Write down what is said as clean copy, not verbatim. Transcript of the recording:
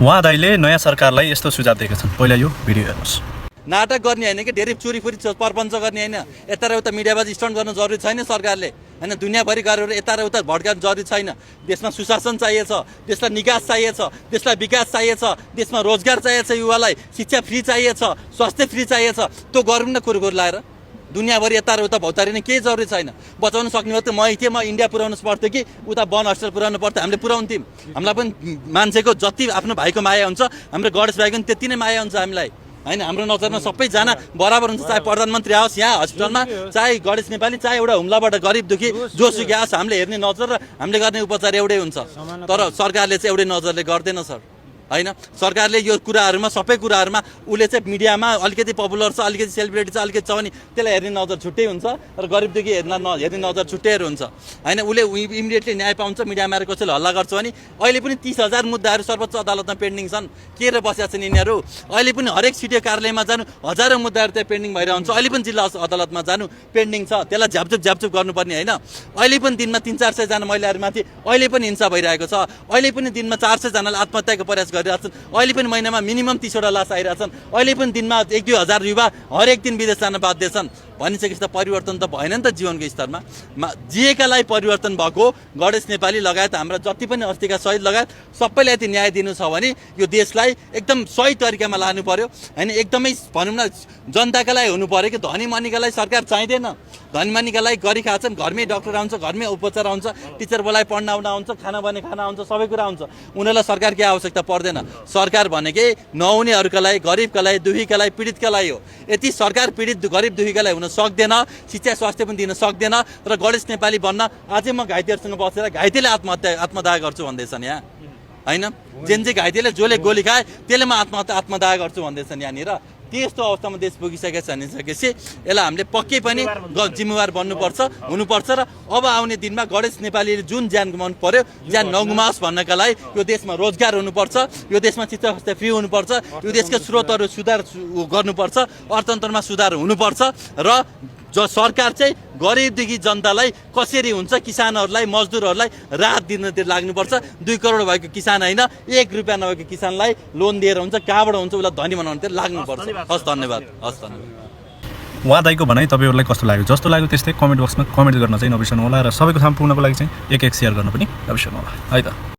उहाँ दाइले नयाँ सरकारलाई यस्तो सुझाव दिएका छन्। पहिला यो भिडियो हेर्नुहोस्। नाटक गर्ने होइन कि धेरै चोरीफोरी परपञ्च गर्ने होइन, यता र उता मिडियाबाजी स्टन्ट गर्नु जरुरी छैन सरकारले होइन, दुनियाँभरि गरेर यता र उता भड्काउनु जरुरी छैन। देशमा सुशासन चाहिएछ, देशलाई निकास चाहिएछ, देशलाई विकास चाहिएछ, देशमा रोजगार चाहिएछ, युवालाई शिक्षा फ्री चाहिएछ, स्वास्थ्य फ्री चाहिएछ। त्यो गरौँ न कुरो लाएर दुनियाँभरि यता र उता भौतारिने केही जरुरी छैन। बचाउन सक्ने हो त म इन्डिया पुर्याउनु पर्थ्यो कि उता वन हस्टेल पुर्याउनु पर्थ्यो, हामीले पुर्याउँथ्यौँ। हामीलाई पनि मान्छेको जति आफ्नो भाइको माया हुन्छ हाम्रो गणेश भाइको पनि त्यति नै माया हुन्छ हामीलाई होइन। हाम्रो नजरमा सबैजना बराबर हुन्छ, चाहे प्रधानमन्त्री आओस् यहाँ हस्पिटलमा, चाहे गणेश नेपाली, चाहे एउटा हुम्लाबाट गरिब दुखी जोसुकै आओस्, हामीले हेर्ने नजर र हामीले गर्ने उपचार एउटै हुन्छ। तर सरकारले चाहिँ एउटै नजरले गर्दैन सर होइन। सरकारले यो कुराहरूमा सबै कुराहरूमा उसले चाहिँ मिडियामा अलिकति पपुलर छ, अलिकति सेलिब्रेटी छ, अलिकति छ भने त्यसलाई हेर्ने नजर छुट्टै हुन्छ र गरिब दुखी हेर्ने नजर छुट्टै हुन्छ होइन। उसले इमिडिएटली न्याय पाउँछ, मिडियामा आएर कसैले हल्ला गर्छ भने अहिले पनि 30,000 मुद्दाहरू सर्वोच्च अदालतमा पेन्डिङ छन्, के र बसेका छन् यिनीहरू। अहिले पनि हरेक सिडिओ कार्यालयमा जानु हजारौँ मुद्दाहरू त्यहाँ पेन्डिङ भइरहेको हुन्छ, अहिले पनि जिल्ला अदालतमा जानु पेन्डिङ छ। त्यसलाई झ्यापझुप गर्नुपर्ने होइन। अहिले पनि दिनमा 300-400 जना महिलाहरूमाथि अहिले पनि हिंसा भइरहेको छ, अहिले पनि दिनमा 400 जनाले आत्महत्याको प्रयास गरिरहेछन्, अहिले पनि महिनामा मिनिमम 30वटा लास आइरहेछन्, अहिले पनि दिनमा 1-2 हजार युवा हरेक दिन विदेश जान बाध्य छन्। भनिसकेपछि त परिवर्तन त भएन नि त जीवनको स्तरमा। जिएकालाई परिवर्तन भएको गणेश नेपाली लगायत हाम्रा जति पनि अस्तिका शहीद लगायत सबैलाई यदि न्याय दिनु छ भने यो देशलाई एकदम सही तरिकामा लानु पर्यो होइन। एकदमै भनौँ न जनताका लागि हुनु पर्यो कि धनी मनीका लागि सरकार चाहिँदैन। धनी मनीका लागि गरी खान्छन्, घरमै डक्टर आउँछ, घरमै उपचार आउँछ, टिचर बोलाइ पढ्न आउँछ, खाना बने खाना आउँछ, सबै कुरा आउँछ। उनीहरूलाई सरकारकै आवश्यकता पर्दैन। सरकार भनेकै नहुनेहरूका लागि, गरिबका लागि, दुखीका लागि, पीडितका लागि हो। यति सरकार पीडित गरिब दुखीका लागि हुन सक्दैन, शिक्षा स्वास्थ्य पनि दिन सक्दैन र गणेश नेपाली बन्न अझै म घाइतेहरूसँग बसेर घाइतेले आत्मदाह गर्छु भन्दैछन् यहाँ होइन। जेन घाइतेले जसले गोली खाए त्यसले म आत्मदाह गर्छु भन्दैछन् यहाँनिर। त्यस्तो अवस्थामा देश पुगिसकेको भनिसकेपछि यसलाई हामीले पक्कै पनि जिम्मेवार बन्नुपर्छ, हुनुपर्छ र अब आउने दिनमा गणेश नेपालीले जुन ज्यान गुमाउनु पर्यो ज्यान नगुमाओस् भन्नका लागि यो देशमा रोजगार हुनुपर्छ, यो देशमा शिक्षा स्वास्थ्य फ्री हुनुपर्छ, यो देशका स्रोतहरू सुधार गर्नुपर्छ, अर्थतन्त्रमा सुधार हुनुपर्छ र जो सरकार चाहिँ गरिबदेखि जनतालाई कसरी हुन्छ, किसानहरूलाई मजदुरहरूलाई राहत दिनतिर लाग्नुपर्छ। 2 करोड भएको किसान होइन, 1 रुपियाँ नभएको किसानलाई लोन दिएर हुन्छ, कहाँबाट हुन्छ उसलाई धनी बनाउनुतिर लाग्नुपर्छ। हस् धन्यवाद। हस् धन्यवाद। उहाँ दाइको भनाइ तपाईँहरूलाई कस्तो लाग्यो? जस्तो लाग्यो त्यस्तै कमेन्ट बक्समा कमेन्ट गर्न चाहिँ नबिर्सनु होला र सबैको थाहा पुग्नको लागि चाहिँ एक सेयर गर्न पनि नबिर्सनु होला है त।